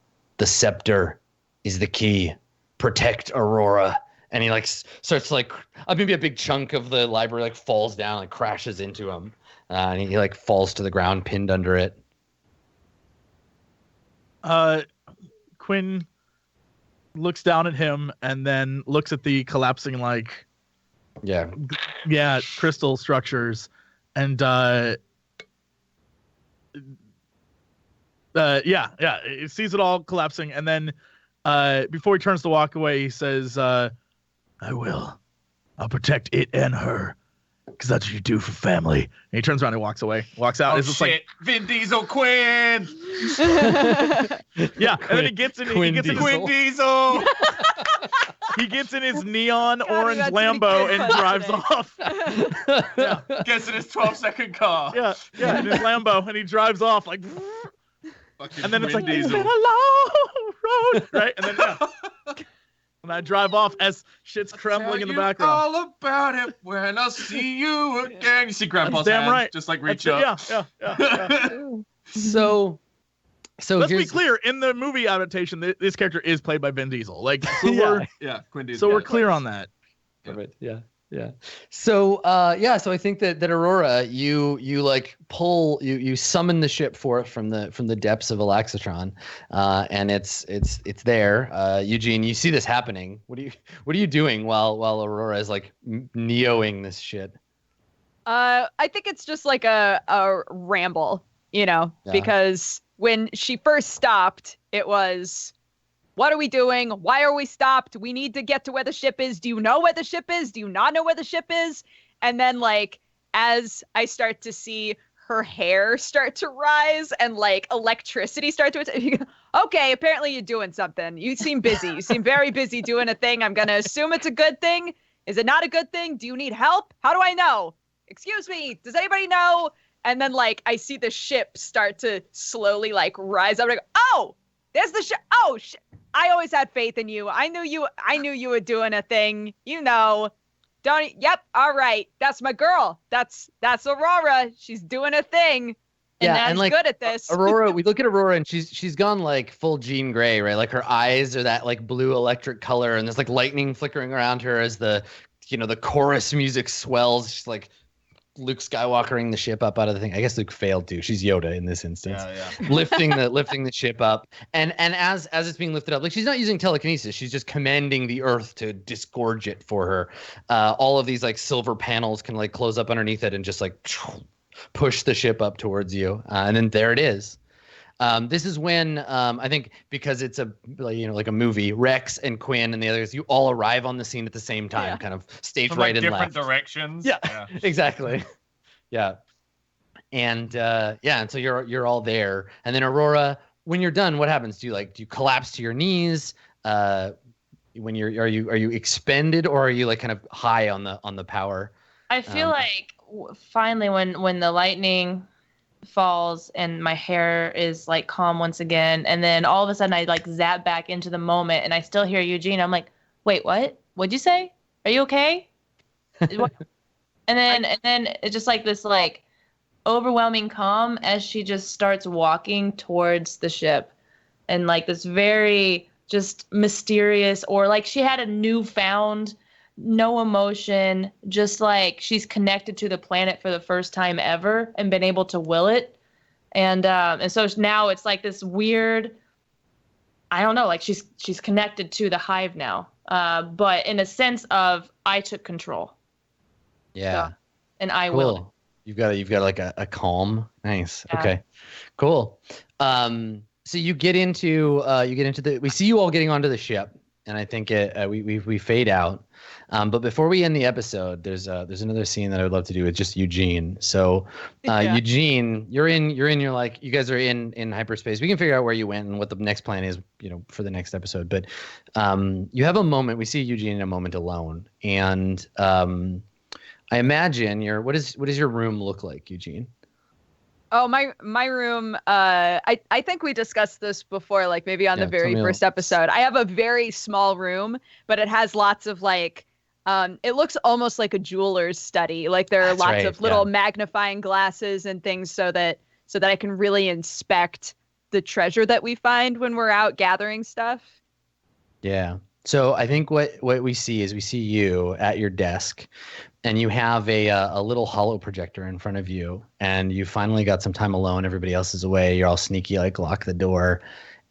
scepter is the key. Protect Aurora." And he like starts to, like maybe a big chunk of the library like falls down, like crashes into him, and he like falls to the ground, pinned under it. Quinn looks down at him and then looks at the collapsing like crystal structures, and he sees it all collapsing, and then before he turns to walk away, he says, I'll protect it and her, because that's what you do for family. And he turns around and walks away, walks out. Oh, it's just shit. Vin Diesel Quinn! Yeah, and then he gets in Quinn Diesel! He gets in his neon orange that's gonna be Lambo good and fun drives today. off. Yeah, Gets in his 12-second car. in his Lambo, and he drives off like, Fucking and then it's Vin like, it's Diesel. been a long road, right? And then and I drive off as shit's crumbling in the background. All about it when I see you again. You see Grandpa's Damn hand right. just like reach That's up. it, yeah. So Let's be here's- clear. In the movie adaptation, this character is played by Vin Diesel. Like, so Yeah. Yeah, Quinn Diesel. we're clear on that. Perfect. Yeah. So so I think that Aurora, you like pull, you summon the ship forth from the depths of Alaxatron, and it's there. Eugene, you see this happening. What are you doing while Aurora is like neoing this shit? I think it's just like a ramble, because when she first stopped, it was, what are we doing? Why are we stopped? We need to get to where the ship is. Do you know where the ship is? Do you not know where the ship is? And then, like, as I start to see her hair start to rise and, like, electricity start to... Okay, apparently you're doing something. You seem busy. You seem very busy doing a thing. I'm going to assume it's a good thing. Is it not a good thing? Do you need help? How do I know? Excuse me. Does anybody know? And then, like, I see the ship start to slowly, like, rise up. And I go, oh, there's the ship. Oh, shit. I always had faith in you. I knew you were doing a thing. Yep. All right. That's my girl. That's Aurora. She's doing a thing. And that's like good at this. Aurora, we look at Aurora and she's gone like full Jean Grey, right? Like her eyes are that like blue electric color, and there's like lightning flickering around her as the chorus music swells. She's like Luke Skywalkering the ship up out of the thing. I guess Luke failed to. She's Yoda in this instance. Yeah. lifting the ship up, and as it's being lifted up, like she's not using telekinesis. She's just commanding the earth to disgorge it for her. All of these like silver panels can like close up underneath it and just like push the ship up towards you, and then there it is. This is when I think, because it's like a movie, Rex and Quinn and the others, you all arrive on the scene at the same time, kind of stage From right like and different left. directions. Yeah. Exactly. Yeah. And and so you're all there, and then Aurora, when you're done, what happens? Do you collapse to your knees? When are you expended, or are you like kind of high on the power? I feel like finally when the lightning falls and my hair is like calm once again, and then all of a sudden I like zap back into the moment and I still hear Eugene. I'm like, wait, what? What'd you say? Are you okay? and then it's just like this like overwhelming calm as she just starts walking towards the ship, and like this very just mysterious, or like she had a newfound no emotion, just like she's connected to the planet for the first time ever and been able to will it. And so now it's like this weird, I don't know, like she's connected to the hive now. But in a sense of I took control. Yeah. So, and I Cool. will. You've got like a calm. Nice. Yeah. Okay. Cool. So you get into we see you all getting onto the ship, and I think we fade out. But before we end the episode, there's another scene that I would love to do with just Eugene. So, Eugene, you guys are in hyperspace. We can figure out where you went and what the next plan is, for the next episode. But you have a moment. We see Eugene in a moment alone, and I imagine what does your room look like, Eugene? Oh, my room, I think we discussed this before, like maybe on the very first episode. I have a very small room, but it has lots of like It looks almost like a jeweler's study. Like there are That's lots right, of little yeah. magnifying glasses and things so that I can really inspect the treasure that we find when we're out gathering stuff. Yeah. So I think what we see is we see you at your desk, and you have a little holo projector in front of you, and you finally got some time alone. Everybody else is away. You're all sneaky, like lock the door,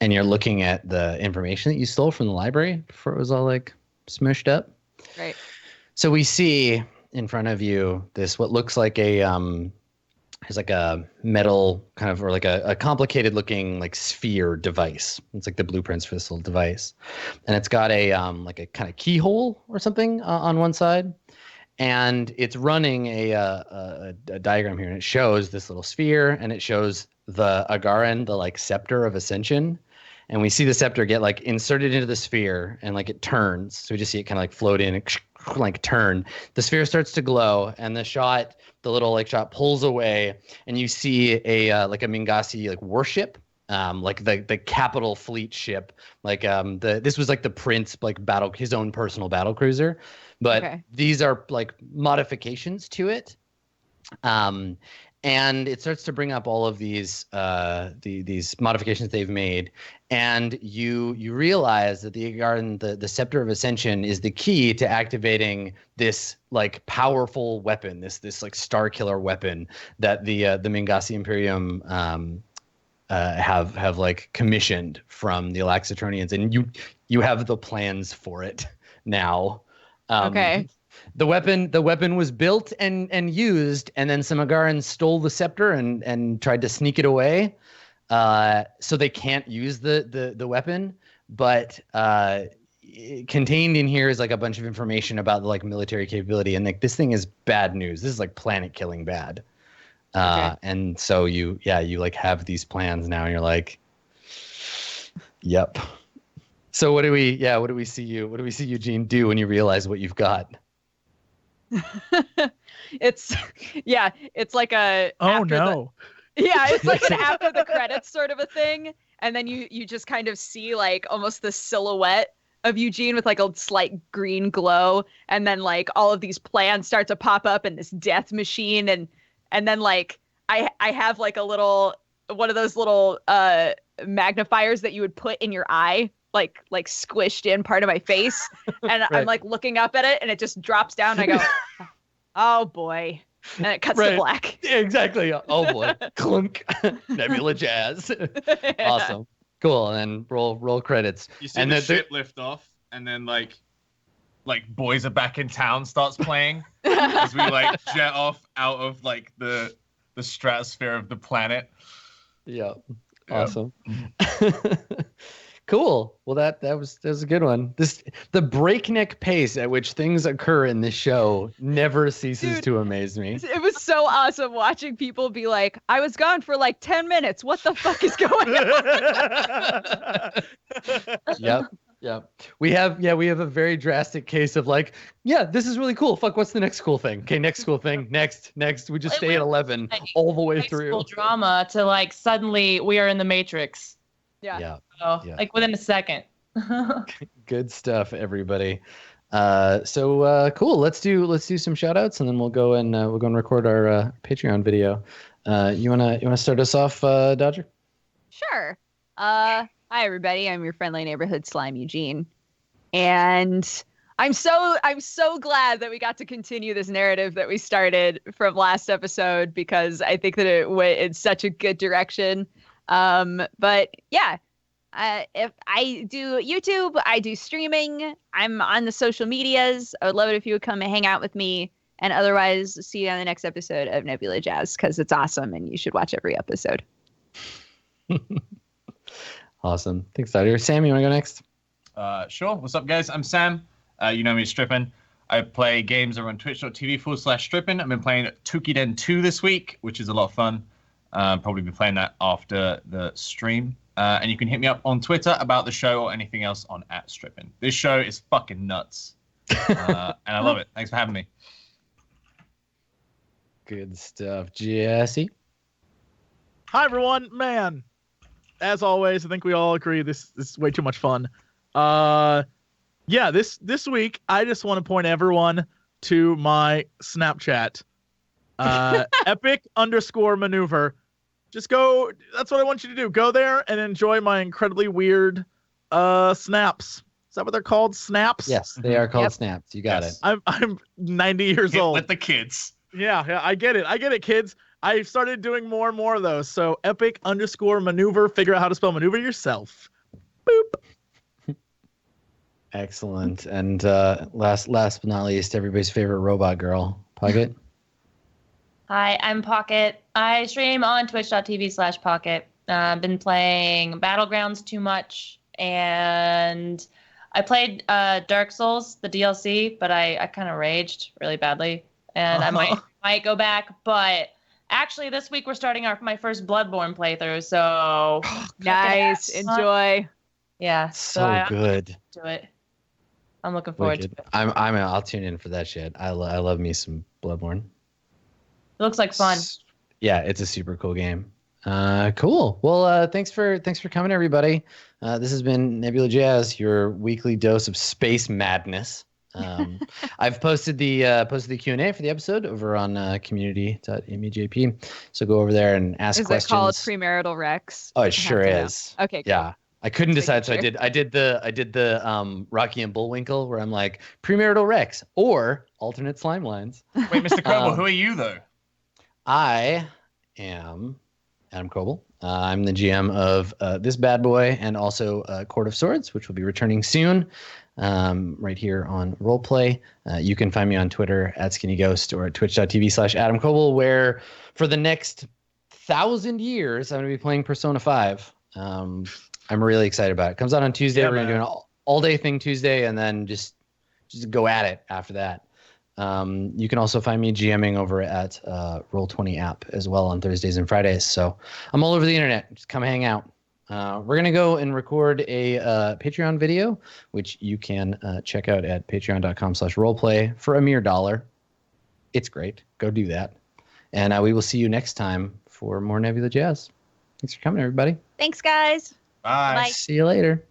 and you're looking at the information that you stole from the library before it was all like smushed up. Right. So we see in front of you this what looks like it's like a metal kind of, or like a complicated looking like sphere device. It's like the blueprints for this little device, and it's got a like a kind of keyhole or something on one side, and it's running a diagram here, and it shows this little sphere, and it shows the Agaran, the like scepter of ascension. And we see the scepter get like inserted into the sphere, and like it turns. So we just see it kind of like float in and like turn. The sphere starts to glow, and the little like shot pulls away, and you see a like a Mingasi like warship, like the capital fleet ship. Like this was like the prince like his own personal battle cruiser, but these are like modifications to it. And it starts to bring up all of these modifications they've made, and you realize that the Scepter of Ascension is the key to activating this like powerful weapon, this like star killer weapon that the Mingasi Imperium have like commissioned from the Alaxatronians, and you have the plans for it now. The weapon was built and used, and then some Agarans stole the scepter and tried to sneak it away. So they can't use the weapon, but contained in here is like a bunch of information about the like military capability, and like this thing is bad news. This is like planet killing bad. And so you like have these plans now, and you're like, yep. So what do we see you, Gene, do when you realize what you've got? It's like a it's like an after the credits sort of a thing, and then you just kind of see like almost the silhouette of Eugene with like a slight green glow, and then like all of these plans start to pop up in this death machine, and then like I have like a little one of those little magnifiers that you would put in your eye, like squished in part of my face, and right. I'm like looking up at it, and it just drops down, and I go, oh boy, and it cuts to black. Yeah, exactly. Oh boy, clunk. Nebula jazz. Yeah. Awesome, cool. And then roll credits. You see and the ship lift off, and then like Boys Are Back in Town starts playing as we like jet off out of like the stratosphere of the planet. Yeah, awesome. Cool. Well, that was a good one. The breakneck pace at which things occur in this show never ceases to amaze me. It was so awesome watching people be like, "I was gone for like 10 minutes. What the fuck is going on?" Yep. We have a very drastic case of like, this is really cool. Fuck, what's the next cool thing? Okay, next cool thing. Next. We just stay at 11 all the way through. School drama to like suddenly we are in the Matrix. Yeah. Like within a second. Good stuff, everybody. So cool. Let's do some shout outs, and then we'll go and record our Patreon video. You wanna start us off, Dodger? Sure. Hi everybody. I'm your friendly neighborhood slime, Eugene, and I'm so glad that we got to continue this narrative that we started from last episode, because I think that it went in such a good direction. But yeah, if I do YouTube, I do streaming, I'm on the social medias. I would love it if you would come and hang out with me, and otherwise see you on the next episode of Nebula Jazz, because it's awesome and you should watch every episode. Awesome. Thanks, Dodger. Sam, you want to go next? Sure. What's up, guys? I'm Sam. You know me as Strippin. I play games over on twitch.tv/Strippin. I've been playing Tukiden 2 this week, which is a lot of fun. Probably be playing that after the stream. And you can hit me up on Twitter about the show or anything else on @Strippin. This show is fucking nuts. And I love it. Thanks for having me. Good stuff. Jesse? Hi, everyone. Man, as always, I think we all agree this is way too much fun. Yeah, this week I just want to point everyone to my Snapchat, epic_maneuver. Just go. That's what I want you to do. Go there and enjoy my incredibly weird snaps. Is that what they're called? Snaps? Yes, they are called Yep. snaps. You got Yes. it. I'm 90 years Hit old. with the kids. Yeah, I get it, kids. I started doing more and more of those. So epic_maneuver. Figure out how to spell maneuver yourself. Boop. Excellent. And last but not least, everybody's favorite robot girl, Pokket. Hi, I'm Pokket. I stream on twitch.tv/Pokket. I've been playing Battlegrounds too much, and I played Dark Souls, the DLC, but I kind of raged really badly, and I might go back. But actually, this week we're starting my first Bloodborne playthrough, so Nice. Enjoy. yeah, So good. do it. I'm looking forward Wicked. to it. I'll tune in for that shit. I love me some Bloodborne. It looks like fun. Yeah, it's a super cool game. Cool. Well, thanks for coming, everybody. This has been Nebula Jazz, your weekly dose of space madness. I've posted the Q&A for the episode over on community.mejp. So go over there and ask Is questions. it called premarital Rex? Oh, it I have sure to know. is. Okay. Cool. Yeah. I couldn't Just decide, so making I did the Rocky and Bullwinkle where I'm like premarital Rex or alternate slime lines. Wait, Mr. Koebel, who are you though? I am Adam Koebel. I'm the GM of this bad boy and also Court of Swords, which will be returning soon, right here on RollPlay. You can find me on Twitter @SkinnyGhost or at twitch.tv/Adam Koebel, where for the next 1,000 years I'm going to be playing Persona 5. I'm really excited about it. It comes out on Tuesday. Yeah, We're going to do an all-day thing Tuesday, and then just go at it after that. You can also find me GMing over at Roll20 app as well on Thursdays and Fridays. So I'm all over the internet. Just come hang out. We're going to go and record a Patreon video, which you can check out at patreon.com/rollplay for a mere $1. It's great. Go do that. And we will see you next time for more Nebula Jazz. Thanks for coming, everybody. Thanks, guys. Bye. Bye. See you later.